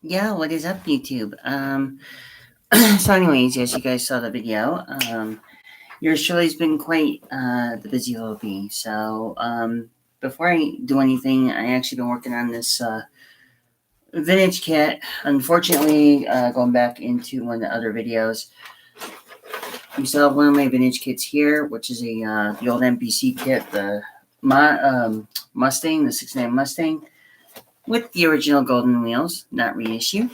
Yeah, what is up, YouTube? So anyways, yes, you guys saw the video. Yours surely's been quite the busy little bee. Before I do anything, I actually been working on this vintage kit. Unfortunately, going back into one of the other videos, you saw one of my vintage kits here, which is the old MPC kit, the Mustang, the '69 Mustang, with the original golden wheels, not reissue.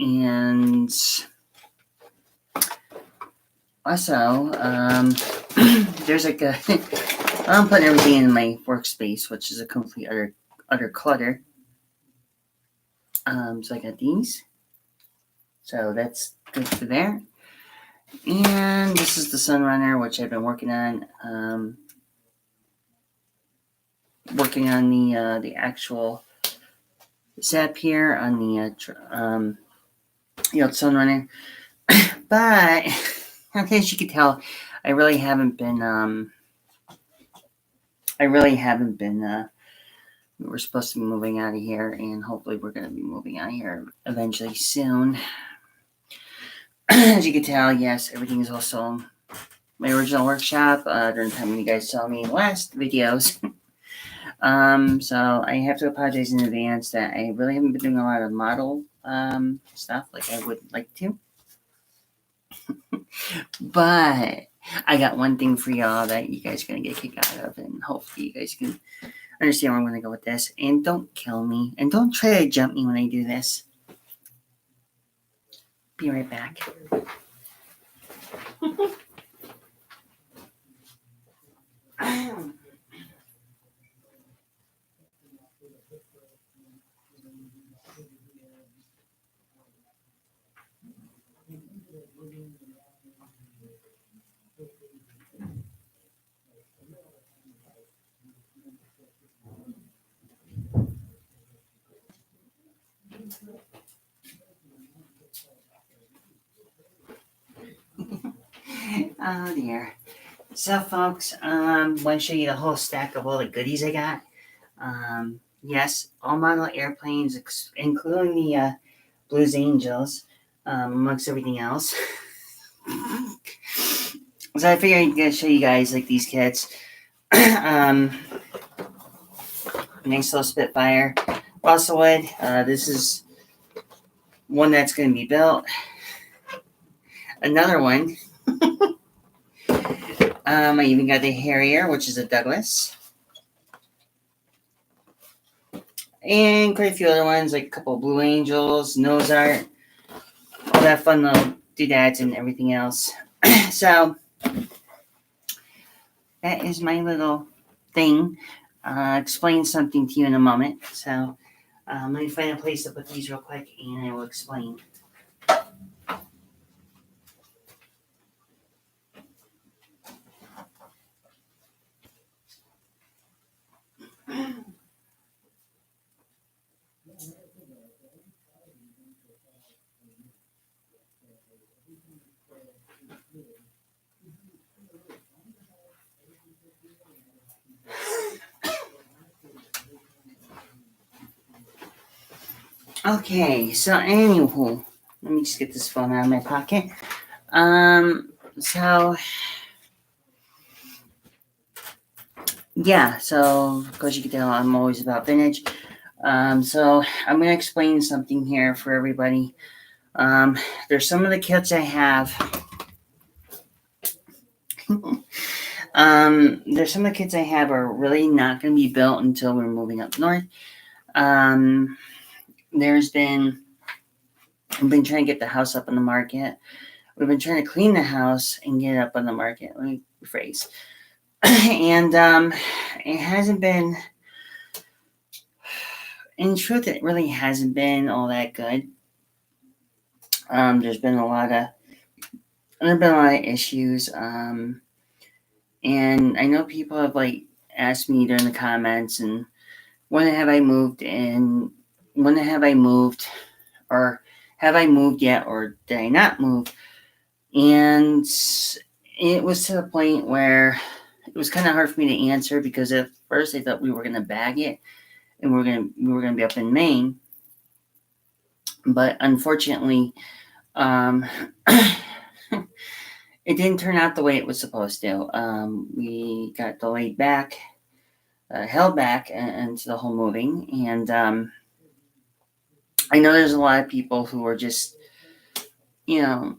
And also, there's like a. I'm putting everything in my workspace, which is a complete utter clutter. So I got these. So that's good for there. And this is the Sunrunner, which I've been working on. Working on the actual zap here on the Sunrunner. But as you can tell, I really haven't been. We're supposed to be moving out of here, and hopefully, we're going to be moving out of here eventually soon. As you can tell, yes, everything is also my original workshop during the time when you guys saw me in the last videos. So I have to apologize in advance that I really haven't been doing a lot of model stuff like I would like to. But I got one thing for y'all that you guys are going to get a kick out of, and hopefully you guys can understand where I'm going to go with this. And don't kill me, and don't try to jump me when I do this. Be right back. Oh dear. So, folks, want to show you the whole stack of all the goodies I got. Yes, all model airplanes, including the Blues Angels, amongst everything else. So I figured I'd show you guys like these kits. Nice little Spitfire. Russellwood. This is one that's going to be built. Another one. I even got the Harrier, which is a Douglas. And quite a few other ones, like a couple of Blue Angels, Nose Art, all that fun little doodads and everything else. So, that is my little thing. Explain something to you in a moment. So, let me find a place to put these real quick and I will explain. Okay, so anywho, let me just get this phone out of my pocket. So yeah, so of course you can tell I'm always about vintage. So I'm gonna explain something here for everybody. There's some of the kits I have. There's some of the kits I have are really not gonna be built until we're moving up north. I've been trying to get the house up on the market. We've been trying to clean the house and get it up on the market. Let me rephrase. And it hasn't been. In truth, it really hasn't been all that good. There's been a lot of issues. And I know people have like asked me during the comments and when have I moved or have I moved yet or did I not move? And it was to the point where it was kind of hard for me to answer because at first I thought we were going to bag it and we were going to be up in Maine. but unfortunately, um, it didn't turn out the way it was supposed to. We got delayed back, held back into the whole moving, and I know there's a lot of people who are just, you know,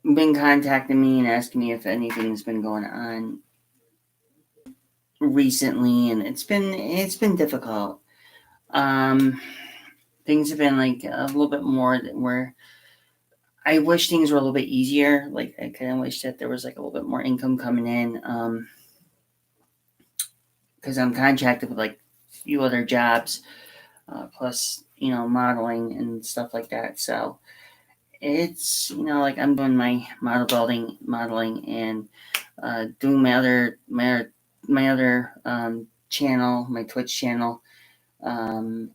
been contacting me and asking me if anything's been going on recently, and it's been difficult. Um, Things have been like a little bit more where I wish things were a little bit easier. Like I kind of wish that there was like a little bit more income coming in. Because I'm contracted with like a few other jobs, plus modeling and stuff like that. So it's like I'm doing my modeling, and doing my other channel, my Twitch channel, and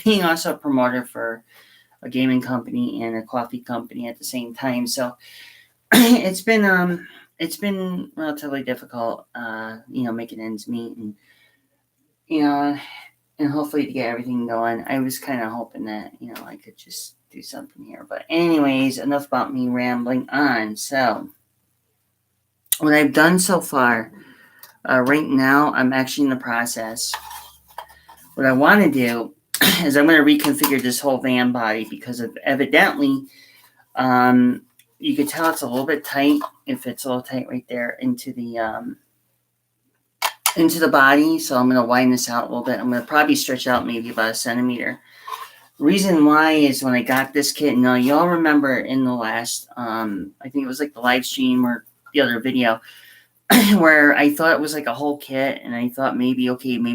being also a promoter for a gaming company and a coffee company at the same time. So it's been relatively difficult, making ends meet, and you know and hopefully to get everything going. I was kind of hoping that I could just do something here. But anyways, enough about me rambling on. So what I've done so far, right now, I'm actually in the process. What I want to do is I'm going to reconfigure this whole van body because of evidently, you could tell it's a little bit tight. If it's a little tight right there into the body, so I'm going to widen this out a little bit. I'm going to probably stretch out maybe about a centimeter. Reason why is when I got this kit. Now y'all remember in the last, I think it was like the live stream or the other video, where I thought it was like a whole kit, and I thought maybe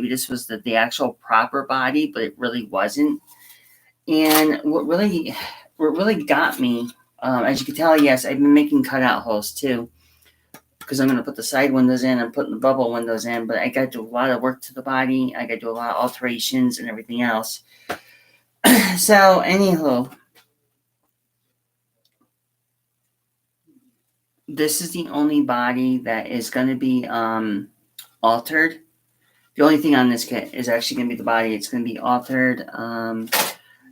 this was the actual proper body, but it really wasn't. And what really got me, as you can tell, yes, I've been making cutout holes too, because I'm going to put the side windows in and putting the bubble windows in. But I got to do a lot of work to the body. I got to do a lot of alterations and everything else. So, anywho, this is the only body that is going to be altered. The only thing on this kit is actually going to be the body. It's going to be altered.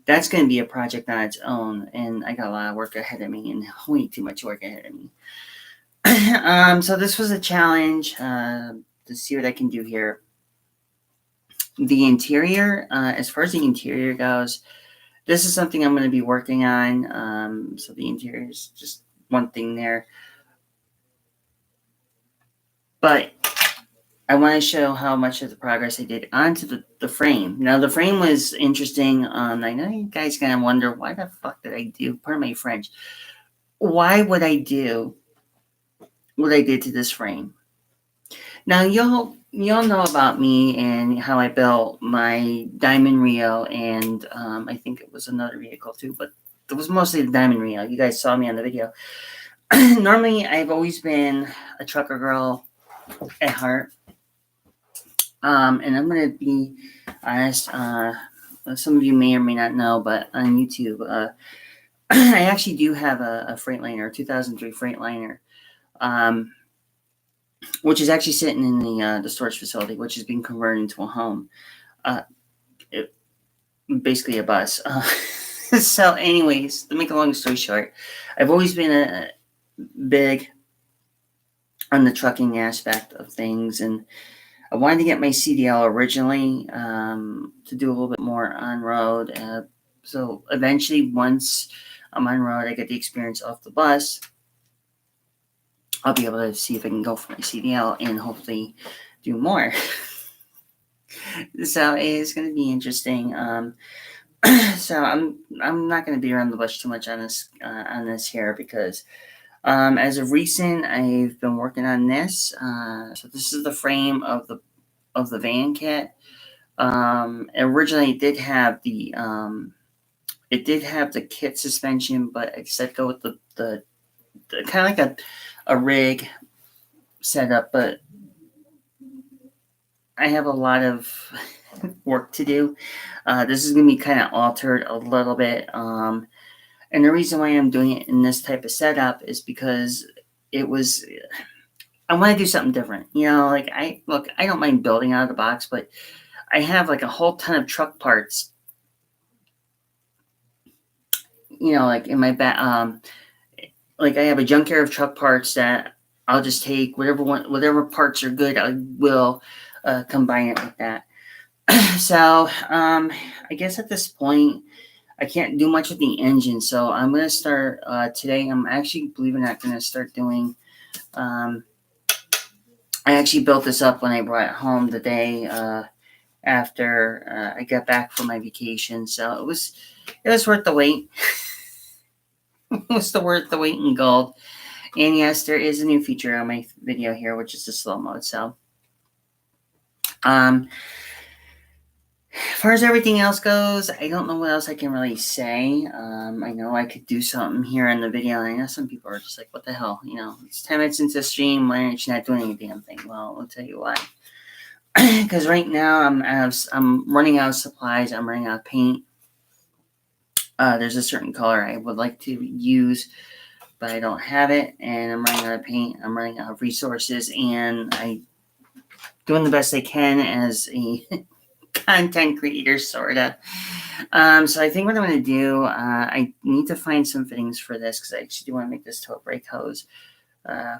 That's going to be a project on its own, and I got a lot of work ahead of me, and way too much work ahead of me. So this was a challenge to see what I can do here. The interior, as far as the interior goes, this is something I'm going to be working on. So the interior is just one thing there. But I want to show how much of the progress I did onto the frame. Now, the frame was interesting. I know you guys kind of wonder, why the fuck did I do, pardon my French, why would I do what I did to this frame? Now, y'all know about me and how I built my Diamond Rio, and I think it was another vehicle too, but it was mostly the Diamond Rio. You guys saw me on the video. Normally, I've always been a trucker girl at heart. And I'm going to be honest, some of you may or may not know, but on YouTube, I actually do have a Freightliner, a 2003 Freightliner, which is actually sitting in the storage facility, which has been converted into a home. Basically a bus. So anyways, to make a long story short, I've always been a big on the trucking aspect of things, and I wanted to get my CDL originally to do a little bit more on road. So eventually, once I'm on road, I get the experience off the bus, I'll be able to see if I can go for my CDL and hopefully do more. So it's going to be interesting. So I'm not going to be around the bush too much on this here, because as of recent, I've been working on this. So this is the frame of the van kit. Originally, it did have the kit suspension, but I decided to go with the kind of like a rig setup. But I have a lot of work to do. This is going to be kind of altered a little bit. And the reason why I'm doing it in this type of setup is because I want to do something different. Like I don't mind building out of the box, but I have like a whole ton of truck parts like in my back, like I have a junkyard of truck parts that I'll just take whatever parts are good, I will combine it with that. So I guess at this point, I can't do much with the engine, so I'm gonna start today. I'm actually, believe it or not, gonna start doing. Um, I actually built this up when I brought it home the day after I got back from my vacation, so it was worth the wait. It was worth the wait in gold. And yes, there is a new feature on my video here, which is the slow mode. So, um, as far as everything else goes, I don't know what else I can really say. I know I could do something here in the video, and I know some people are just like, "What the hell?" It's 10 minutes into the stream. Why aren't you not doing any damn thing? Well, I'll tell you why. Because right now I'm running out of supplies. I'm running out of paint. There's a certain color I would like to use, but I don't have it, and I'm running out of paint. I'm running out of resources, and I'm doing the best I can as a content creator, sorta. So I think what I'm going to do, I need to find some fittings for this because I actually do want to make this to a brake hose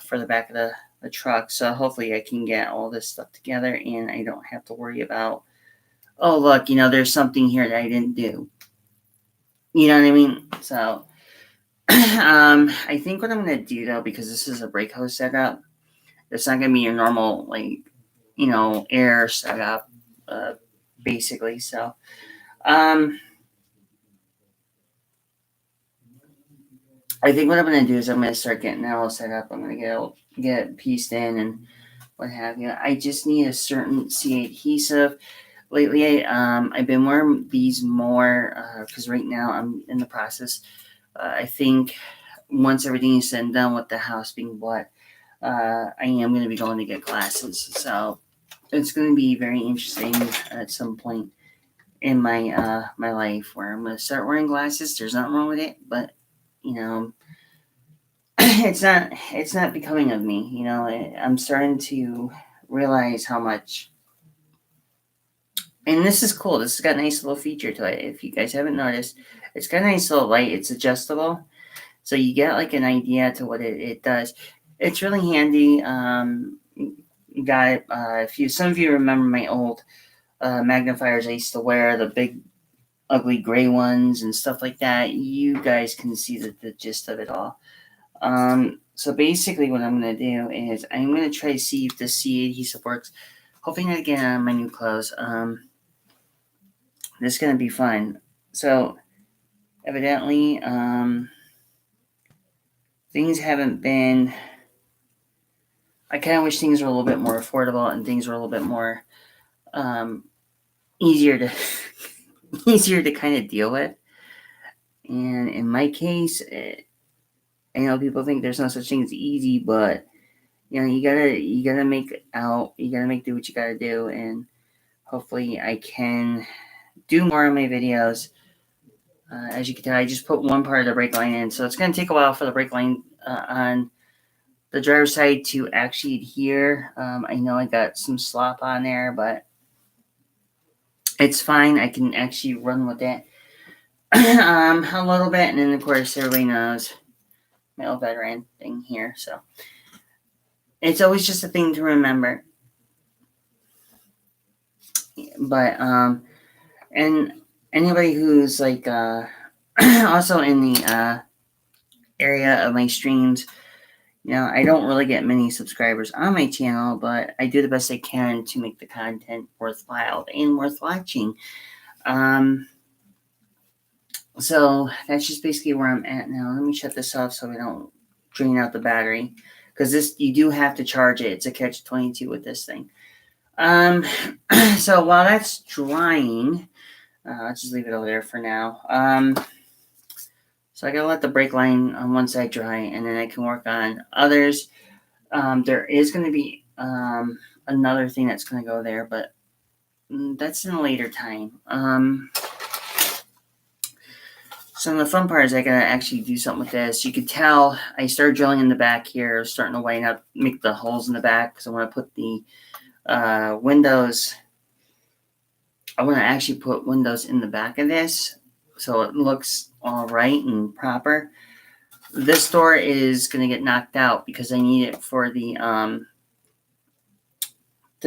for the back of the truck. So hopefully I can get all this stuff together and I don't have to worry about, oh, look, there's something here that I didn't do. You know what I mean? So I think what I'm going to do, though, because this is a brake hose setup, it's not going to be your normal, air setup, basically. So, I think what I'm going to do is I'm going to start getting that all set up. I'm going to get it pieced in and what have you. I just need a certain C adhesive. Lately, I've been wearing these more because right now I'm in the process. I think once everything is said and done with the house being bought, I am going to be going to get glasses. So it's going to be very interesting at some point in my life where I'm going to start wearing glasses. There's nothing wrong with it, but it's not becoming of me. I'm starting to realize how much. And this is cool. This has got a nice little feature to it. If you guys haven't noticed, it's got a nice little light. It's adjustable, so you get like an idea to what it does. It's really handy. You got it. If some of you remember my old magnifiers I used to wear, the big ugly gray ones and stuff like that, you guys can see the gist of it all. So basically what I'm going to do is I'm going to try to see if the C adhesive works. Hoping not again on my new clothes. This is going to be fun. So evidently, things haven't been. I kind of wish things were a little bit more affordable and things were a little bit more easier to easier to kind of deal with. And in my case, I know people think there's no such thing as easy, but you gotta make do what you gotta do, and hopefully I can do more of my videos. As you can tell, I just put one part of the brake line in, so it's gonna take a while for the brake line on the driver's side to actually adhere. I know I got some slop on there, but it's fine. I can actually run with it a little bit, and then of course everybody knows my old veteran thing here, so it's always just a thing to remember. But and anybody who's like also in the area of my streams, I don't really get many subscribers on my channel, but I do the best I can to make the content worthwhile and worth watching. So that's just basically where I'm at now. Let me shut this off so we don't drain out the battery, because you do have to charge it. It's a catch-22 with this thing. So while that's drying, let's just leave it over there for now. So I gotta let the brake line on one side dry, and then I can work on others. There is going to be another thing that's going to go there, but that's in a later time. So the fun part is I gotta actually do something with this. You could tell I started drilling in the back here, starting to widen up, make the holes in the back, because I want to put the windows. I want to actually put windows in the back of this, so it looks all right and proper, this door is going to get knocked out because I need it for the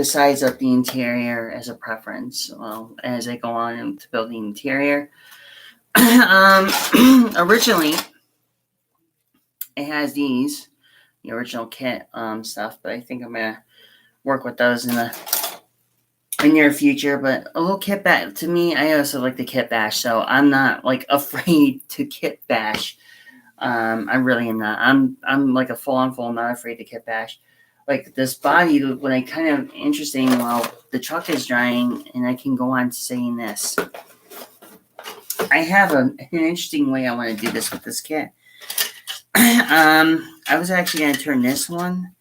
size of the interior as a preference. Well, as I go on to build the interior, originally it has the original kit stuff, but I think I'm gonna work with those in the near future. But a little kit bash to me, I also like the kit bash, so I'm not like afraid to kit bash. I really am not. I'm like a full on full, not afraid to kit bash. Like this body, when I kind of interesting while the truck is drying, and I can go on to saying this. I have an interesting way I want to do this with this kit. I was actually going to turn this one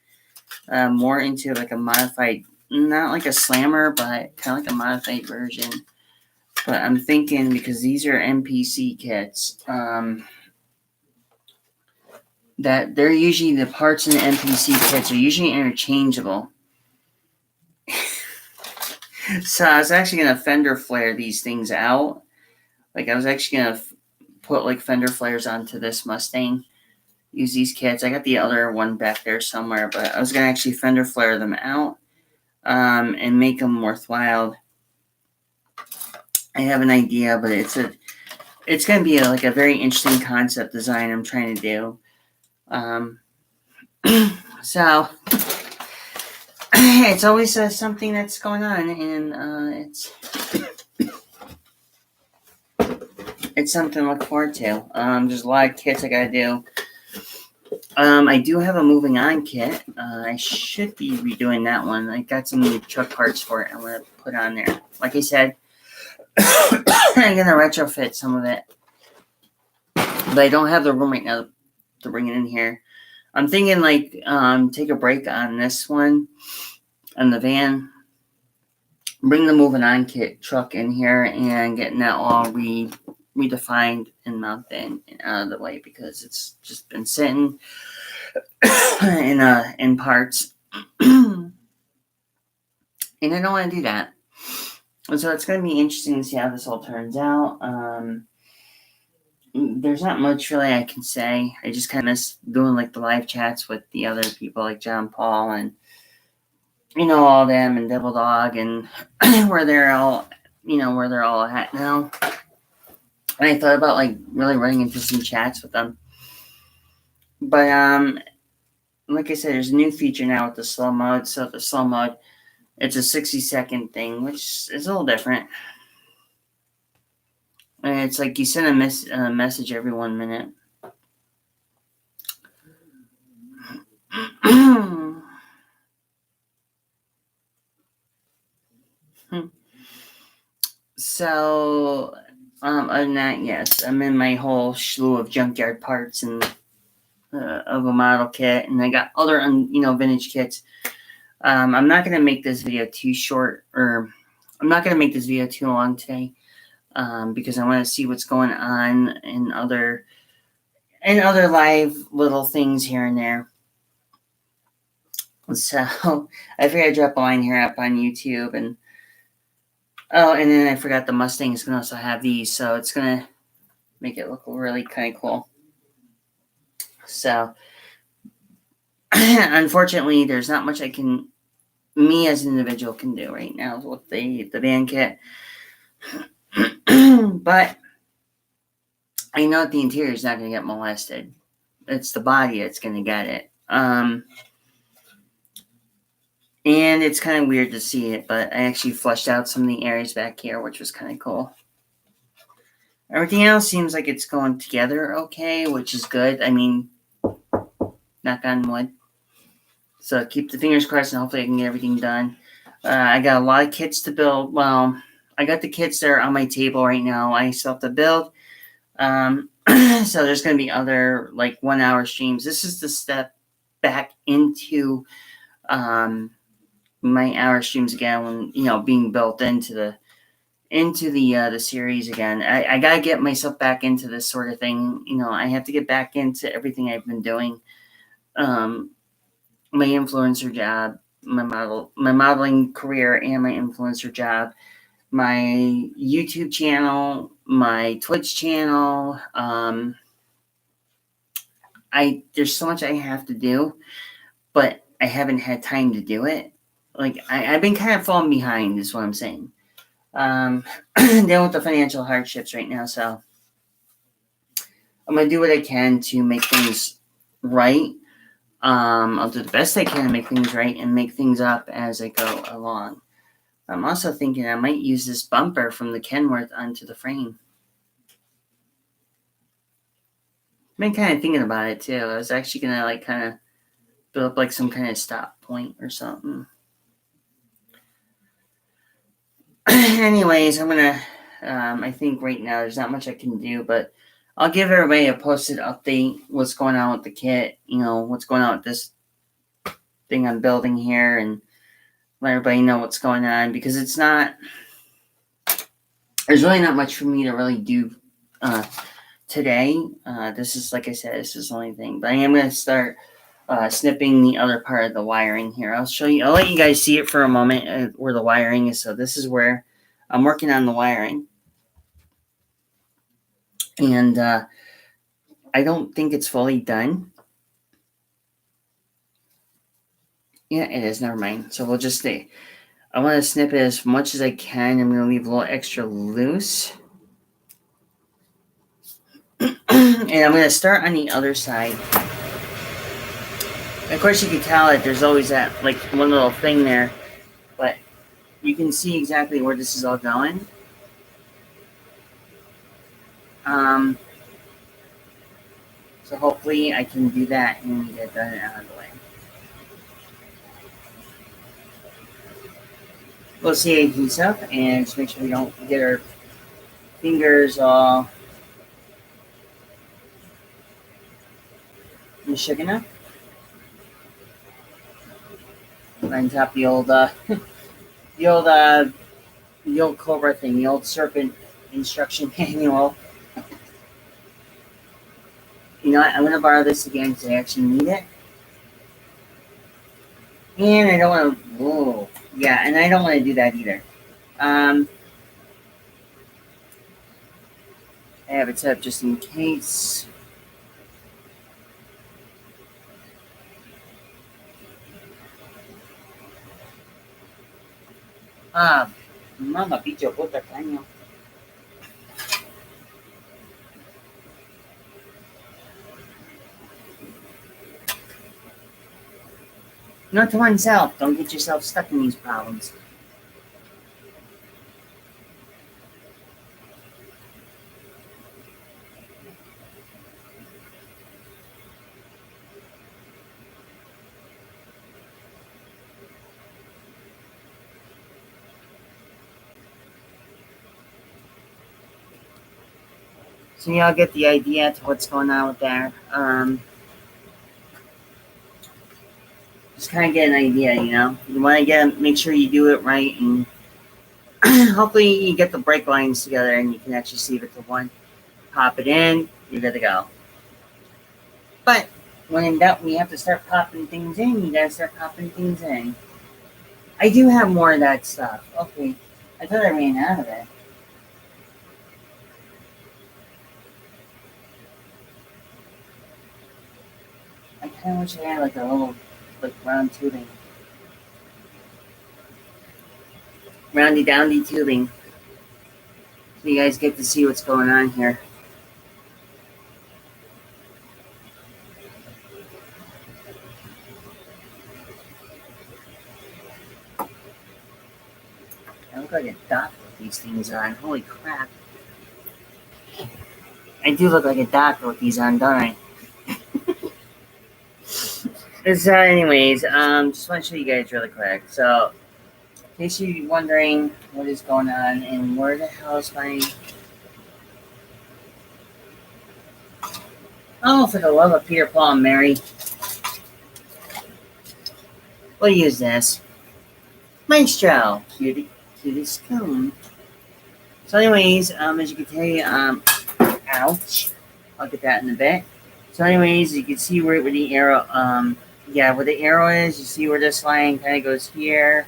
more into like a modified, not like a slammer, but kind of like a modified version. But I'm thinking because these are NPC kits, that they're usually the parts in the NPC kits are usually interchangeable. So I was actually going to fender flare these things out. Like I was actually going to put like fender flares onto this Mustang. Use these kits. I got the other one back there somewhere, but I was going to actually fender flare them out and make them worthwhile. I have an idea, but it's going to be like a very interesting concept design I'm trying to do. So it's always something that's going on, and it's something to look forward to. There's a lot of kits I gotta do. I do have a moving on kit. I should be redoing that one. I got some new truck parts for it. I'm gonna put on there. Like I said, I'm gonna retrofit some of it, but I don't have the room right now to bring it in here. I'm thinking like take a break on this one, on the van. Bring the moving on kit truck in here and getting that all redefined and mounted and out of the way because it's just been sitting in parts. And I don't want to do that. So it's going to be interesting to see how this all turns out. There's not much really I can say. I just kind of miss doing like the live chats with the other people like John Paul and all them and Devil Dog and where they're all at now. And I thought about like really running into some chats with them. But like I said, there's a new feature now with the slow mode. So the slow mode, it's a 60-second thing, which is a little different. And it's like you send a message every 1 minute. So, other than that, yes, I'm in my whole slew of junkyard parts and of a model kit, and I got other vintage kits. I'm not gonna make this video too short, or I'm not gonna make this video too long today, because I want to see what's going on in other live little things here and there. So I figured I'd drop a line here up on YouTube, and and then I forgot the Mustang is gonna also have these, so it's gonna make it look really kind of cool. So unfortunately, there's not much me as an individual can do right now with the van kit. But I know that the interior is not going to get molested. It's the body that's going to get it. And it's kind of weird to see it, but I actually flushed out some of the areas back here, which was kind of cool. Everything else seems like it's going together okay, which is good. I mean, knock on wood. So keep the fingers crossed and hopefully I can get everything done. I got a lot of kits to build. Well, I got the kits that are on my table right now. I still have to build. So there's going to be other like 1 hour streams. This is the step back into my hour streams again when being built into the series again. I gotta get myself back into this sort of thing. I have to get back into everything I've been doing. My influencer job, my modeling career, and my influencer job, my YouTube channel, my Twitch channel. There's so much I have to do, but I haven't had time to do it. Like I've been kind of falling behind, is what I'm saying. Dealing with the financial hardships right now, so I'm gonna do what I can to make things right. I'll do the best I can to make things right and make things up as I go along. I'm also thinking I might use this bumper from the Kenworth onto the frame. I've been kind of thinking about it too. I was actually gonna like kind of build up like some kind of stop point or something. Anyways, I'm gonna. I think right now there's not much I can do, but I'll give everybody a posted update. What's going on with the kit? You know what's going on with this thing I'm building here, and let everybody know what's going on because it's not. There's really not much for me to really do today. This is like I said, this is the only thing, but I am gonna start snipping the other part of the wiring here. I'll show you. I'll let you guys see it for a moment where the wiring is. So this is where I'm working on the wiring, and I don't think it's fully done. Yeah, it is. Never mind. So we'll just stay. I want to snip it as much as I can. I'm going to leave a little extra loose. And I'm going to start on the other side. Of course, you can tell that there's always that, like, one little thing there. But you can see exactly where this is all going. So hopefully I can do that and get that out of the way. We'll see adhesive and just make sure we don't get our fingers all shook enough. On top of the old, the old Cobra thing, the old Serpent instruction manual. You know what? I'm gonna borrow this again because I actually need it. And I don't want to. Whoa, yeah, and I don't want to do that either. I have it set up just in case. Mama, bicho, puta caño. Note to oneself, don't get yourself stuck in these problems. So y'all get the idea to what's going on with that. Just kind of get an idea, you know. You want to make sure you do it right, and hopefully you get the brake lines together, and you can actually see it to one. Pop it in, you're good to go. But when in doubt, when you have to start popping things in, you gotta start popping things in. I do have more of that stuff. Okay, I thought I ran out of it. I kind of wish I had like a little, like round tubing, roundy downdy tubing, so you guys get to see what's going on here. I look like a doctor with these things on. Holy crap! I do look like a doctor with these on, don't I? So, anyways, just want to show you guys really quick. So, in case you're wondering what is going on and where the hell is my... Oh, for the love of Peter, Paul, and Mary. We'll use this. Maestro. Cutest cone. So anyways, as you can tell, ouch. I'll get that in a bit. So anyways, you can see where the arrow, where the arrow is, you see where this line kind of goes here.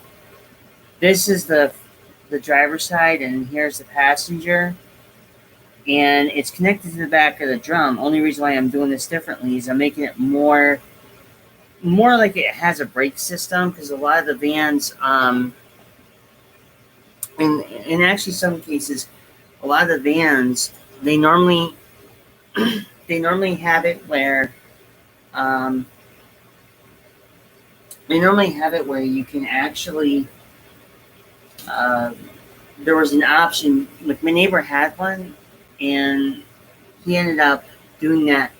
This is the driver's side, and here's the passenger. and it's connected to the back of the drum. Only reason why I'm doing this differently is I'm making it more like it has a brake system, because a lot of the vans, in actually some cases, a lot of the vans, they normally have it where um, you can actually uh, there was an option. Like, my neighbor had one, and he ended up doing that.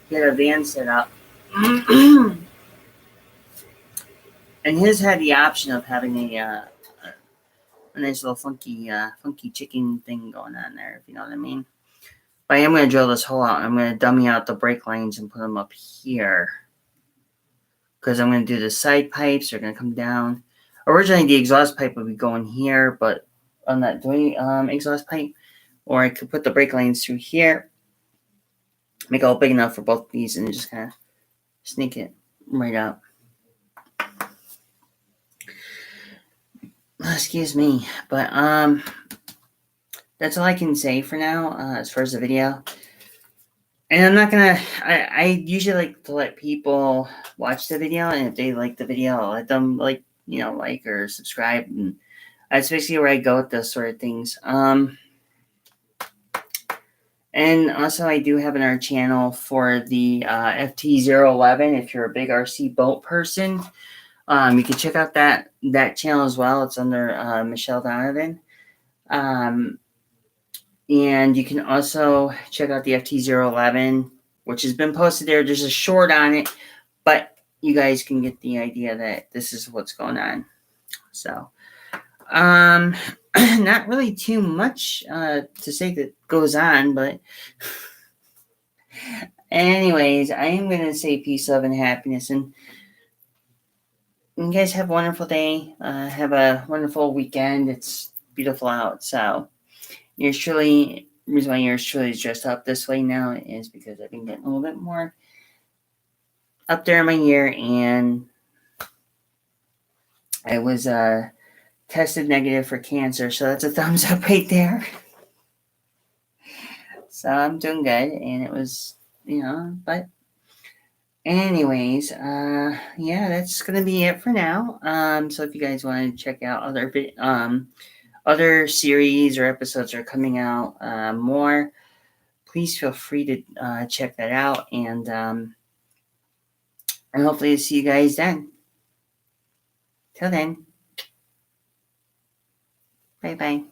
He had a van set up, and his had the option of having a nice little funky chicken thing going on there, if you know what I mean. But I am going to drill this hole out. I'm going to dummy out the brake lines and put them up here, because I'm going to do the side pipes. They're going to come down. Originally, the exhaust pipe would be going here, but I'm not doing exhaust pipe. Or I could put the brake lines through here, make it all big enough for both of these, and just kind of sneak it right out. Excuse me, but that's all I can say for now as far as the video. And I'm not gonna. I usually like to let people watch the video, and if they like the video, I'll let them like or subscribe, and that's basically where I go with those sort of things. And also, I do have another channel for the FT011. If you're a big RC boat person, you can check out that channel as well. It's under Michelle Donovan. And you can also check out the FT011, which has been posted there. There's a short on it, but you guys can get the idea that this is what's going on. So, not really too much to say that goes on, but anyways, I am going to say peace, love, and happiness, and you guys have a wonderful day. Have a wonderful weekend. It's beautiful out, so the reason why yours truly is dressed up this way now is because I've been getting a little bit more up there in my year, and I was tested negative for cancer, so that's a thumbs up right there. So I'm doing good, and it was, but anyways, yeah, that's gonna be it for now. So if you guys want to check out other series or episodes are coming out more, please feel free to check that out, and hopefully see you guys then. Till then, bye bye.